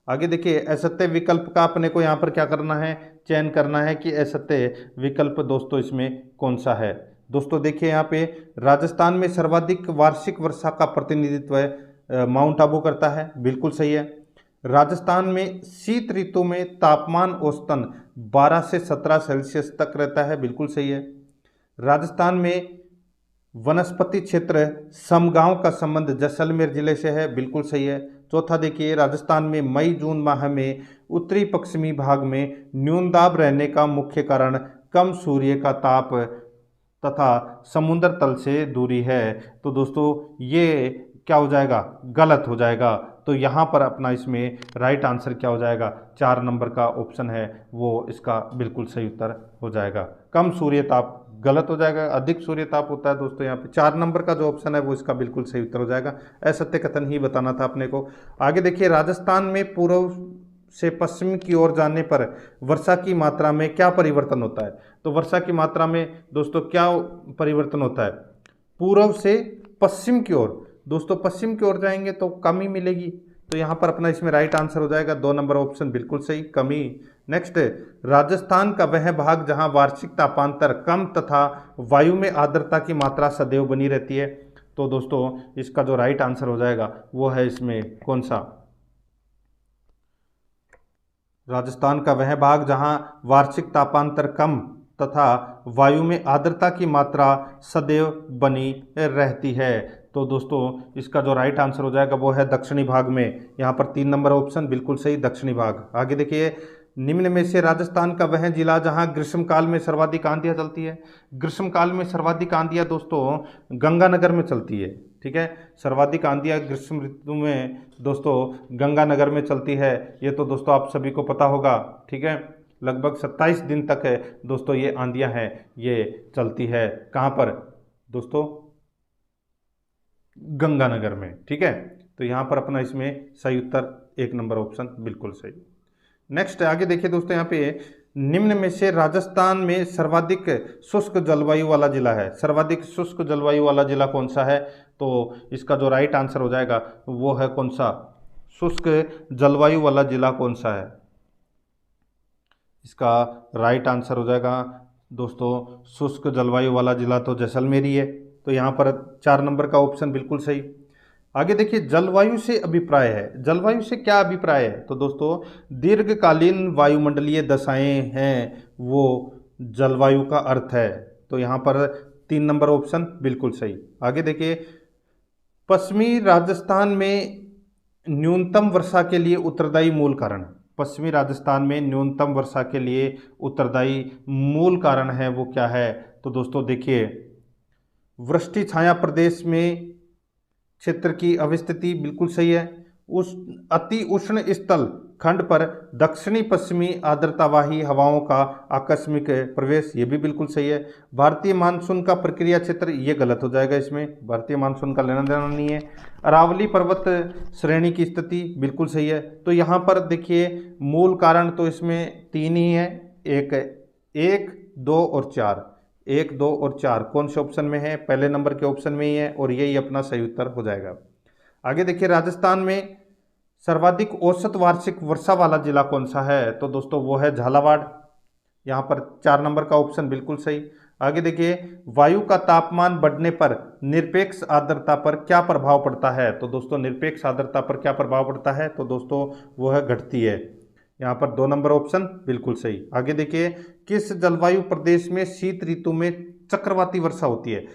आगे देखिए, असत्य विकल्प का अपने को यहाँ पर क्या करना है, चयन करना है कि असत्य विकल्प दोस्तों इसमें कौन सा है। दोस्तों देखिए यहाँ पे राजस्थान में सर्वाधिक वार्षिक वर्षा का प्रतिनिधित्व माउंट आबू करता है, बिल्कुल सही है। राजस्थान में शीत ऋतु में तापमान औसतन 12 से 17 सेल्सियस तक रहता है, बिल्कुल सही है। राजस्थान में वनस्पति क्षेत्र समगांव का संबंध जैसलमेर जिले से है, बिल्कुल सही है। चौथा देखिए, राजस्थान में मई जून माह में उत्तरी पश्चिमी भाग में न्यूनदाब रहने का मुख्य कारण कम सूर्य का ताप तथा समुद्र तल से दूरी है। तो दोस्तों ये क्या हो जाएगा, गलत हो जाएगा। तो यहाँ पर अपना इसमें राइट आंसर क्या हो जाएगा, 4 नंबर का ऑप्शन है वो इसका बिल्कुल सही उत्तर हो जाएगा। कम सूर्य ताप गलत हो जाएगा, अधिक सूर्य ताप होता है दोस्तों। यहाँ पे 4 नंबर का जो ऑप्शन है वो इसका बिल्कुल सही उत्तर हो जाएगा। असत्य कथन ही बताना था अपने को। आगे देखिए, राजस्थान में पूर्व से पश्चिम की ओर जाने पर वर्षा की मात्रा में क्या परिवर्तन होता है। तो वर्षा की मात्रा में दोस्तों क्या परिवर्तन होता है, पूर्व से पश्चिम की ओर। दोस्तों पश्चिम की ओर जाएंगे तो कमी मिलेगी, तो यहाँ पर अपना इसमें राइट आंसर हो जाएगा 2 नंबर ऑप्शन बिल्कुल सही, कमी। नेक्स्ट, राजस्थान का वह भाग जहाँ वार्षिक तापांतर कम तथा वायु में आर्द्रता की मात्रा सदैव बनी रहती है। तो दोस्तों इसका जो राइट आंसर हो जाएगा वो है इसमें कौन सा, राजस्थान का वह भाग जहां वार्षिक तापांतर कम तथा वायु में आर्द्रता की मात्रा सदैव बनी रहती है। तो दोस्तों इसका जो राइट आंसर हो जाएगा वो है दक्षिणी भाग में। यहाँ पर 3 नंबर ऑप्शन बिल्कुल सही, दक्षिणी भाग। आगे देखिए, निम्न में से राजस्थान का वह जिला जहां ग्रीष्मकाल में सर्वाधिक आंधियां चलती है। ग्रीष्मकाल में सर्वाधिक आंधियां दोस्तों गंगानगर में चलती है, ठीक है। सर्वाधिक आंधियां ग्रीष्म ऋतु में दोस्तों गंगानगर में चलती है, ये तो दोस्तों आप सभी को पता होगा, ठीक है। लगभग 27 दिन तक है दोस्तों ये आंधियां हैं ये चलती है, कहाँ पर दोस्तों, गंगानगर में, ठीक है। तो यहाँ पर अपना इसमें सही उत्तर 1 नंबर ऑप्शन बिल्कुल सही। नेक्स्ट आगे देखिए दोस्तों, यहाँ पे निम्न में से राजस्थान में सर्वाधिक शुष्क जलवायु वाला जिला है। सर्वाधिक शुष्क जलवायु वाला जिला कौन सा है, तो इसका जो राइट आंसर हो जाएगा वो है कौन सा, शुष्क जलवायु वाला जिला कौन सा है। इसका राइट आंसर हो जाएगा दोस्तों शुष्क जलवायु वाला जिला तो जैसलमेर ही है। तो यहाँ पर 4 नंबर का ऑप्शन बिल्कुल सही। आगे देखिए, जलवायु से अभिप्राय है। जलवायु से क्या अभिप्राय है, तो दोस्तों दीर्घकालीन वायुमंडलीय दशाएं हैं वो जलवायु का अर्थ है। तो यहाँ पर 3 नंबर ऑप्शन बिल्कुल सही। आगे देखिए, पश्चिमी राजस्थान में न्यूनतम वर्षा के लिए उत्तरदायी मूल कारण। पश्चिमी राजस्थान में न्यूनतम वर्षा के लिए उत्तरदायी मूल कारण है वो क्या है, तो दोस्तों देखिए, वृष्टि छाया प्रदेश में क्षेत्र की अवस्थिति बिल्कुल सही है। उस अति उष्ण स्थल खंड पर दक्षिणी पश्चिमी आर्द्रतावाही हवाओं का आकस्मिक प्रवेश, ये भी बिल्कुल सही है। भारतीय मानसून का प्रक्रिया क्षेत्र, ये गलत हो जाएगा, इसमें भारतीय मानसून का लेना देना नहीं है। अरावली पर्वत श्रेणी की स्थिति बिल्कुल सही है। तो यहाँ पर देखिए मूल कारण तो इसमें 3 ही है, 1, 2 और 4। 1, 2 और 4 कौन से ऑप्शन में है, पहले नंबर के ऑप्शन में ही है और यही अपना सही उत्तर हो जाएगा। आगे देखिए, राजस्थान में सर्वाधिक औसत वार्षिक वर्षा वाला जिला कौन सा है, तो दोस्तों वो है झालावाड़। यहाँ पर 4 नंबर का ऑप्शन बिल्कुल सही। आगे देखिए, वायु का तापमान बढ़ने पर निरपेक्ष आर्द्रता पर क्या प्रभाव पड़ता है, तो दोस्तों निरपेक्ष आर्द्रता पर क्या प्रभाव पड़ता है, तो दोस्तों वो है घटती है। यहाँ पर 2 नंबर ऑप्शन बिल्कुल सही। आगे देखिए, किस जलवायु प्रदेश में शीत ऋतु में चक्रवाती वर्षा होती है।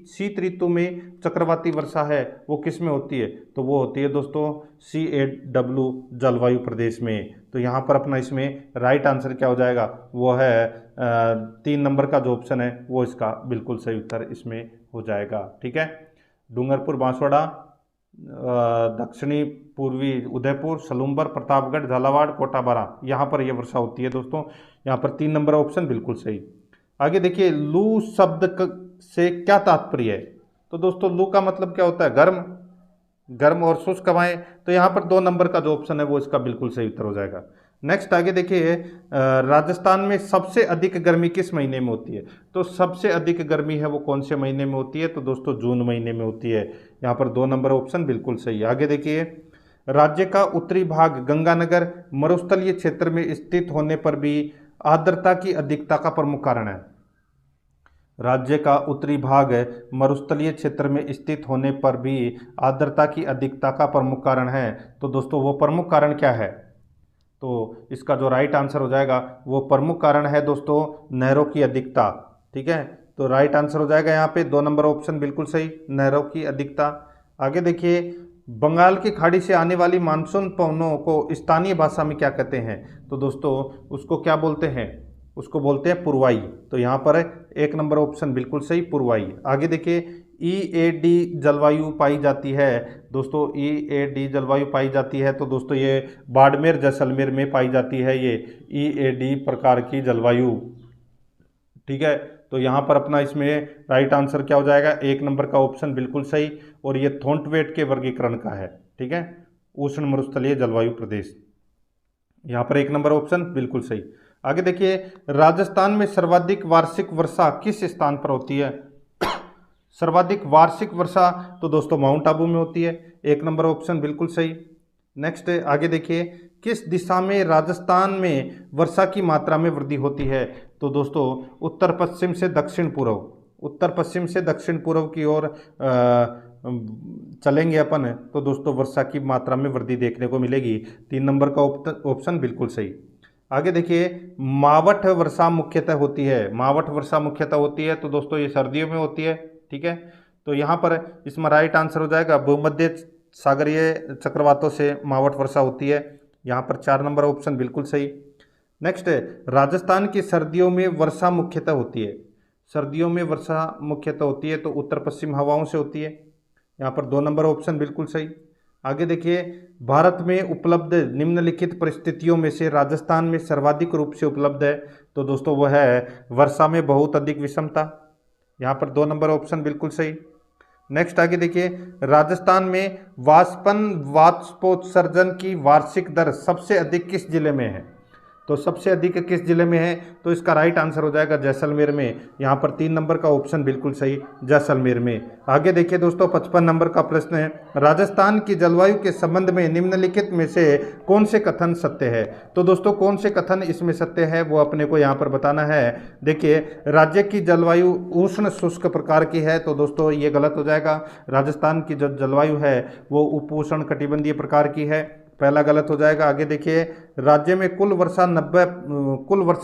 शीत ऋतु में चक्रवाती वर्षा है वो किस में होती है, तो वो होती है दोस्तों CAW जलवायु प्रदेश में। तो यहाँ पर अपना इसमें राइट आंसर क्या हो जाएगा, वो है 3 नंबर का जो ऑप्शन है वो इसका बिल्कुल सही उत्तर इसमें हो जाएगा, ठीक है। डूंगरपुर, बांसवाड़ा, दक्षिणी पूर्वी उदयपुर, सलूम्बर, प्रतापगढ़, झालावाड़, कोटाबारा, यहाँ पर यह वर्षा होती है दोस्तों। यहाँ पर 3 नंबर ऑप्शन बिल्कुल सही। आगे देखिए, लू शब्द से क्या तात्पर्य है, तो दोस्तों लू का मतलब क्या होता है, गर्म और शुष्क हवाएं। तो यहाँ पर 2 नंबर का जो ऑप्शन है वो इसका बिल्कुल सही उत्तर हो जाएगा। नेक्स्ट आगे देखिए, राजस्थान में सबसे अधिक गर्मी किस महीने में होती है, तो सबसे अधिक गर्मी है वो कौन से महीने में होती है, तो दोस्तों जून महीने में होती है। यहाँ पर 2 नंबर ऑप्शन बिल्कुल सही। आगे देखिए, राज्य का उत्तरी भाग गंगानगर मरुस्थलीय क्षेत्र में स्थित होने पर भी आर्द्रता की अधिकता का प्रमुख कारण है। राज्य का उत्तरी भाग मरुस्थलीय क्षेत्र में स्थित होने पर भी आर्द्रता की अधिकता का प्रमुख कारण है। तो दोस्तों वो प्रमुख कारण क्या है? तो इसका जो राइट आंसर हो जाएगा वो प्रमुख कारण है दोस्तों नहरों की अधिकता। ठीक है, तो राइट आंसर हो जाएगा यहाँ पे 2 नंबर ऑप्शन बिल्कुल सही, नहरों की अधिकता। आगे देखिए, बंगाल की खाड़ी से आने वाली मानसून पवनों को स्थानीय भाषा में क्या कहते हैं? तो दोस्तों उसको क्या बोलते हैं? उसको बोलते हैं पुरवाई। तो यहाँ पर 1 नंबर ऑप्शन बिल्कुल सही, पुरवाई। आगे देखिए, EAD जलवायु पाई जाती है। दोस्तों EAD जलवायु पाई जाती है तो दोस्तों ये बाड़मेर जैसलमेर में पाई जाती है ये EAD प्रकार की जलवायु। ठीक है, तो यहाँ पर अपना इसमें राइट आंसर क्या हो जाएगा? 1 नंबर का ऑप्शन बिल्कुल सही, और ये थोंटवेट के वर्गीकरण का है। ठीक है, उष्ण मरुस्थलीय जलवायु प्रदेश, यहाँ पर 1 नंबर ऑप्शन बिल्कुल सही। आगे देखिए, राजस्थान में सर्वाधिक वार्षिक वर्षा किस स्थान पर होती है? सर्वाधिक वार्षिक वर्षा तो दोस्तों माउंट आबू में होती है, 1 नंबर ऑप्शन बिल्कुल सही। नेक्स्ट आगे देखिए, किस दिशा में राजस्थान में वर्षा की मात्रा में वृद्धि होती है? तो दोस्तों उत्तर पश्चिम से दक्षिण पूर्व, उत्तर पश्चिम से दक्षिण पूर्व की ओर चलेंगे अपन तो दोस्तों वर्षा की मात्रा में वृद्धि देखने को मिलेगी, 3 नंबर का ऑप्शन बिल्कुल सही। आगे देखिए, मावठ वर्षा मुख्यतः होती है, मावठ वर्षा मुख्यतः होती है तो दोस्तों ये सर्दियों में होती है। ठीक है, तो यहाँ पर इसमें राइट आंसर हो जाएगा भूमध्य सागरीय चक्रवातों से मावठ वर्षा होती है, यहाँ पर 4 नंबर ऑप्शन बिल्कुल सही। नेक्स्ट है, राजस्थान की सर्दियों में वर्षा मुख्यतः होती है, सर्दियों में वर्षा मुख्यतः होती है तो उत्तर पश्चिम हवाओं से होती है, यहाँ पर 2 नंबर ऑप्शन बिल्कुल सही। आगे देखिए, भारत में उपलब्ध निम्नलिखित परिस्थितियों में से राजस्थान में सर्वाधिक रूप से उपलब्ध है तो दोस्तों वह है वर्षा में बहुत अधिक विषमता, यहाँ पर 2 नंबर ऑप्शन बिल्कुल सही। नेक्स्ट आगे देखिए, राजस्थान में वाष्पोत्सर्जन की वार्षिक दर सबसे अधिक किस जिले में है? तो सबसे अधिक किस जिले में है? तो इसका राइट आंसर हो जाएगा जैसलमेर में, यहाँ पर 3 नंबर का ऑप्शन बिल्कुल सही, जैसलमेर में। आगे देखिए दोस्तों, 55 नंबर का प्रश्न है, राजस्थान की जलवायु के संबंध में निम्नलिखित में से कौन से कथन सत्य है? तो दोस्तों कौन से कथन इसमें सत्य है वो अपने को यहाँ पर बताना है। देखिए, राज्य की जलवायु उष्ण शुष्क प्रकार की है तो दोस्तों ये गलत हो जाएगा, राजस्थान की जो जलवायु है वो उप उष्ण कटिबंधीय प्रकार की है, पहला गलत हो जाएगा। आगे देखिए, राज्य में कुल वर्षा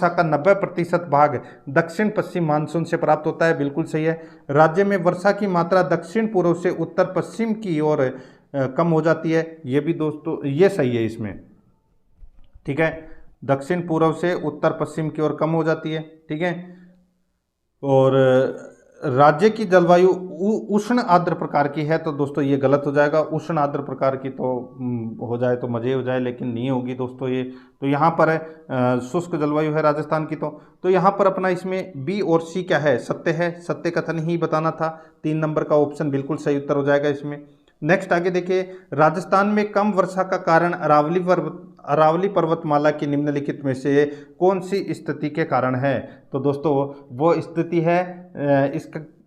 का 90% भाग दक्षिण पश्चिम मानसून से प्राप्त होता है, बिल्कुल सही है। राज्य में वर्षा की मात्रा दक्षिण पूर्व से उत्तर पश्चिम की ओर कम हो जाती है, ये भी दोस्तों ये सही है इसमें। ठीक है, दक्षिण पूर्व से उत्तर पश्चिम की ओर कम हो जाती है। ठीक है, और राज्य की जलवायु उष्ण आर्द्र प्रकार की है तो दोस्तों ये गलत हो जाएगा, उष्ण आर्द्र प्रकार की तो हो जाए तो मजे हो जाए लेकिन नहीं होगी दोस्तों ये। तो यहाँ पर शुष्क जलवायु है राजस्थान की, तो यहाँ पर अपना इसमें बी और सी क्या है? सत्य है, सत्य कथन ही बताना था, 3 नंबर का ऑप्शन बिल्कुल सही उत्तर हो जाएगा इसमें। नेक्स्ट आगे देखिए, राजस्थान में कम वर्षा का कारण अरावली पर्वतमाला की निम्नलिखित में से कौन सी स्थिति के कारण है? तो दोस्तों वो स्थिति है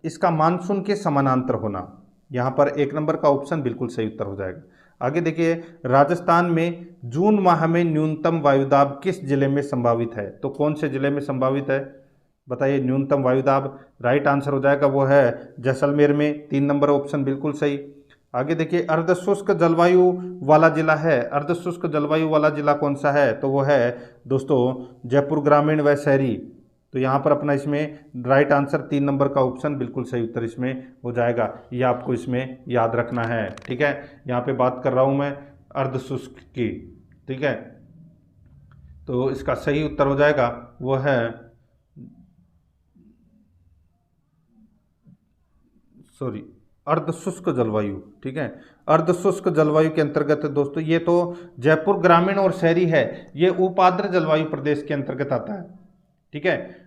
इसका मानसून के समानांतर होना, यहाँ पर 1 नंबर का ऑप्शन बिल्कुल सही उत्तर हो जाएगा। आगे देखिए, राजस्थान में जून माह में न्यूनतम वायुदाब किस जिले में संभावित है? तो कौन से जिले में संभावित है बताइए न्यूनतम वायुदाब? राइट आंसर हो जाएगा वो है जैसलमेर में, 3 नंबर ऑप्शन बिल्कुल सही। आगे देखिए, अर्धशुष्क जलवायु वाला जिला है, अर्धशुष्क जलवायु वाला जिला कौन सा है? तो वो है दोस्तों जयपुर ग्रामीण व शहरी, तो यहाँ पर अपना इसमें राइट आंसर 3 नंबर का ऑप्शन बिल्कुल सही उत्तर इसमें हो जाएगा, ये आपको इसमें याद रखना है। ठीक है, यहाँ पे बात कर रहा हूँ मैं अर्धशुष्क की। ठीक है, तो इसका सही उत्तर हो जाएगा वो है अर्धशुष्क जलवायु। ठीक है, अर्धशुष्क जलवायु के अंतर्गत दोस्तों ये तो जयपुर ग्रामीण और शहरी है, ये उपाद्र जलवायु प्रदेश के अंतर्गत आता है। ठीक है,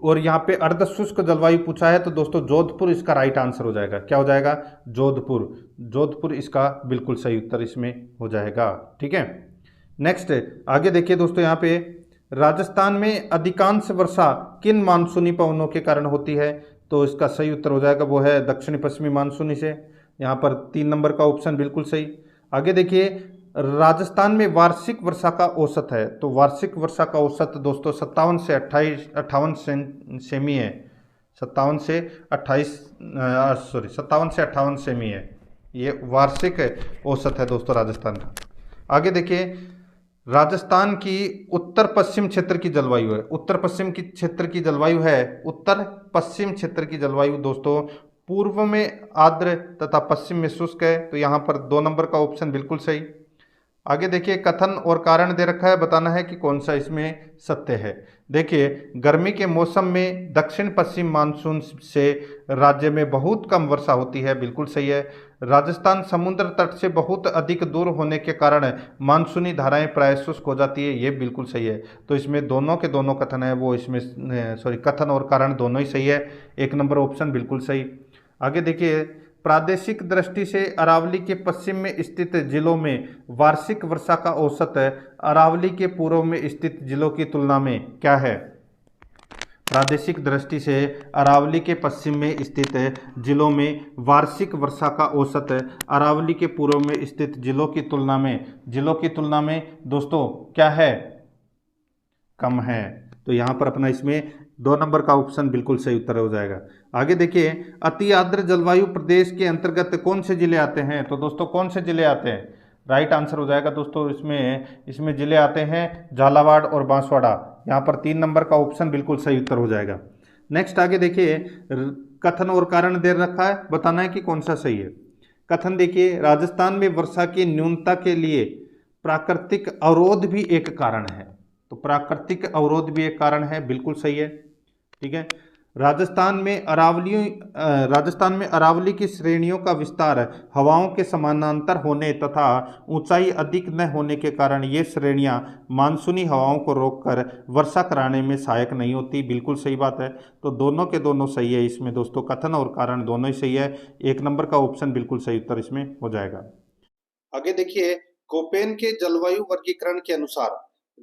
और यहाँ पे अर्धशुष्क जलवायु पूछा है तो दोस्तों जोधपुर इसका राइट आंसर हो जाएगा। क्या हो जाएगा? जोधपुर, जोधपुर इसका बिल्कुल सही उत्तर इसमें हो जाएगा। ठीक है, नेक्स्ट आगे देखिए दोस्तों, यहाँ पे राजस्थान में अधिकांश वर्षा किन मानसूनी पवनों के कारण होती है? तो इसका सही उत्तर हो जाएगा वो है दक्षिणी पश्चिमी मानसूनी से, यहाँ पर 3 नंबर का ऑप्शन बिल्कुल सही। आगे देखिए, राजस्थान में वार्षिक वर्षा का औसत है, तो वार्षिक वर्षा का औसत दोस्तों 57 से 58 सेमी है, 57 से 58 सेमी है, ये वार्षिक औसत है दोस्तों राजस्थान का। आगे देखिए, राजस्थान की उत्तर पश्चिम क्षेत्र की जलवायु है, उत्तर पश्चिम की क्षेत्र की जलवायु है, उत्तर पश्चिम क्षेत्र की जलवायु दोस्तों पूर्व में आर्द्र तथा पश्चिम में शुष्क है, तो यहाँ पर 2 नंबर का ऑप्शन बिल्कुल सही। आगे देखिए, कथन और कारण दे रखा है, बताना है कि कौन सा इसमें सत्य है। देखिए, गर्मी के मौसम में दक्षिण पश्चिम मानसून से राज्य में बहुत कम वर्षा होती है, बिल्कुल सही है। राजस्थान समुद्र तट से बहुत अधिक दूर होने के कारण मानसूनी धाराएं प्राय शुष्क हो जाती है, ये बिल्कुल सही है। तो इसमें दोनों के दोनों कथन है वो इसमें कथन और कारण दोनों ही सही है, 1 नंबर ऑप्शन बिल्कुल सही। आगे देखिए, प्रादेशिक दृष्टि से अरावली के पश्चिम में स्थित जिलों में वार्षिक वर्षा का औसत अरावली के पूर्व में स्थित जिलों की तुलना में क्या है? प्रादेशिक दृष्टि से अरावली के पश्चिम में स्थित जिलों में वार्षिक वर्षा का औसत अरावली के पूर्व में स्थित जिलों की तुलना में दोस्तों क्या है? कम है। तो यहाँ पर अपना इसमें 2 नंबर का ऑप्शन बिल्कुल सही उत्तर हो जाएगा। आगे देखिए, अति आर्द्र जलवायु प्रदेश के अंतर्गत कौन से जिले आते हैं? तो दोस्तों कौन से जिले आते हैं? राइट आंसर हो जाएगा दोस्तों इसमें जिले आते हैं झालावाड़ और बांसवाड़ा। यहाँ पर 3 नंबर का ऑप्शन बिल्कुल सही उत्तर हो जाएगा। नेक्स्ट आगे देखिए, कथन और कारण दे रखा है, बताना है कि कौन सा सही है। कथन देखिए, राजस्थान में वर्षा की न्यूनता के लिए प्राकृतिक अवरोध भी एक कारण है, तो प्राकृतिक अवरोध भी एक कारण है, बिल्कुल सही है। ठीक है। राजस्थान में अरावली की श्रेणियों का विस्तार हवाओं के समानांतर होने तथा ऊंचाई अधिक न होने के कारण ये श्रेणियां मानसूनी हवाओं को रोककर वर्षा कराने में सहायक नहीं होती, बिल्कुल सही बात है। तो दोनों के दोनों सही है इसमें दोस्तों, कथन और कारण दोनों ही सही है, 1 नंबर का ऑप्शन बिल्कुल सही उत्तर इसमें हो जाएगा। आगे देखिए, कोपेन के जलवायु वर्गीकरण के अनुसार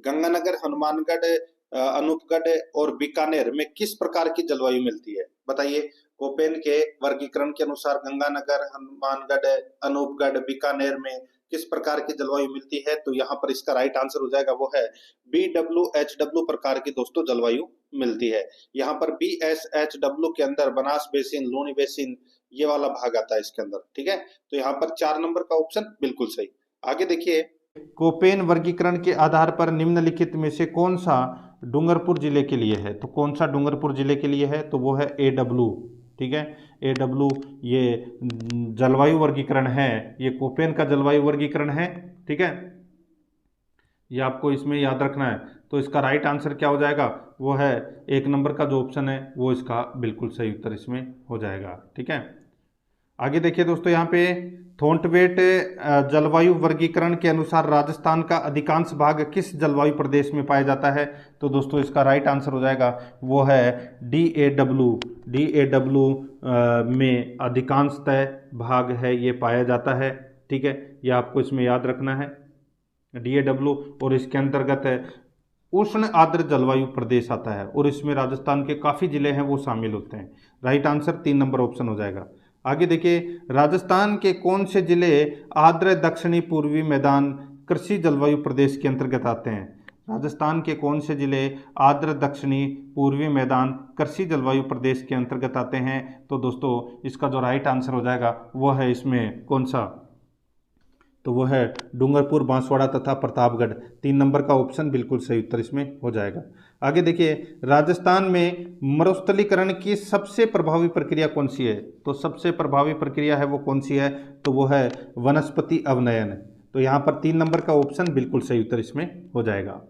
गंगानगर, हनुमानगढ़, अनूपगढ़ और बीकानेर में किस प्रकार की जलवायु मिलती है? बताइए। कोपेन के वर्गीकरण के अनुसार गंगानगर, हनुमानगढ़, अनूपगढ़, बीकानेर में किस प्रकार की जलवायु मिलती है? तो यहाँ पर इसका राइट आंसर हो जाएगा, वो है BWHW प्रकार की दोस्तों जलवायु मिलती है। यहाँ पर BSHW के अंदर बनास बेसिन, लूनी बेसिन, ये वाला भाग आता है इसके अंदर। ठीक है, तो यहाँ पर 4 नंबर का ऑप्शन बिल्कुल सही। आगे देखिए, कोपेन वर्गीकरण के आधार पर निम्नलिखित में से कौन सा डूंगरपुर जिले के लिए है? तो कौन सा डूंगरपुर जिले के लिए है? तो वो है AW। ठीक है, AW ये जलवायु वर्गीकरण है, ये कोपेन का जलवायु वर्गीकरण है। ठीक है, ये आपको इसमें याद रखना है। तो इसका राइट आंसर क्या हो जाएगा? वो है 1 नंबर का जो ऑप्शन है वो इसका बिल्कुल सही उत्तर इसमें हो जाएगा। ठीक है, आगे देखिए दोस्तों, यहाँ पे थोंटवेट जलवायु वर्गीकरण के अनुसार राजस्थान का अधिकांश भाग किस जलवायु प्रदेश में पाया जाता है? तो दोस्तों इसका राइट आंसर हो जाएगा, वो है DAW। DAW में अधिकांशतः भाग है ये पाया जाता है। ठीक है, ये आपको इसमें याद रखना है, DAW। और इसके अंतर्गत उष्ण आर्द्र जलवायु प्रदेश आता है और इसमें राजस्थान के काफ़ी जिले हैं वो शामिल होते हैं। राइट आंसर 3 नंबर ऑप्शन हो जाएगा। आगे देखिए, राजस्थान के कौन से जिले आर्द्र दक्षिणी पूर्वी मैदान कृषि जलवायु प्रदेश के अंतर्गत आते हैं? राजस्थान के कौन से जिले आर्द्र दक्षिणी पूर्वी मैदान कृषि जलवायु प्रदेश के अंतर्गत आते हैं? तो दोस्तों इसका जो राइट आंसर हो जाएगा वो है इसमें कौन सा? तो वो है डूंगरपुर, बांसवाड़ा तथा प्रतापगढ़। 3 नंबर का ऑप्शन बिल्कुल सही उत्तर इसमें हो जाएगा। आगे देखिए, राजस्थान में मरुस्थलीकरण की सबसे प्रभावी प्रक्रिया कौन सी है? तो सबसे प्रभावी प्रक्रिया है वो कौन सी है? तो वो है वनस्पति अवनयन। तो यहाँ पर 3 नंबर का ऑप्शन बिल्कुल सही उत्तर इसमें हो जाएगा।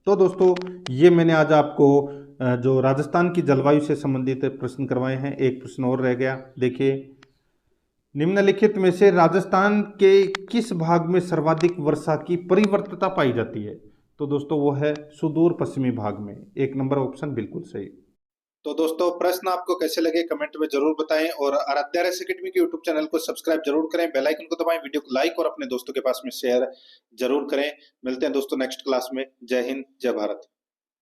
तो दोस्तों ये मैंने आज आपको जो राजस्थान की जलवायु से संबंधित प्रश्न करवाए हैं। एक प्रश्न और रह गया, देखिए, निम्नलिखित में से राजस्थान के किस भाग में सर्वाधिक वर्षा की परिवर्तितता पाई जाती है? तो दोस्तों वो है सुदूर पश्चिमी भाग में। 1 नंबर ऑप्शन बिल्कुल सही। तो दोस्तों प्रश्न आपको कैसे लगे कमेंट में जरूर बताएं और आराध्या रेस एकेडमी के यूट्यूब चैनल को सब्सक्राइब जरूर करें, बेल आइकन को दबाएं, वीडियो को लाइक और अपने दोस्तों के पास में शेयर जरूर करें। मिलते हैं दोस्तों नेक्स्ट क्लास में। जय हिंद, जय भारत।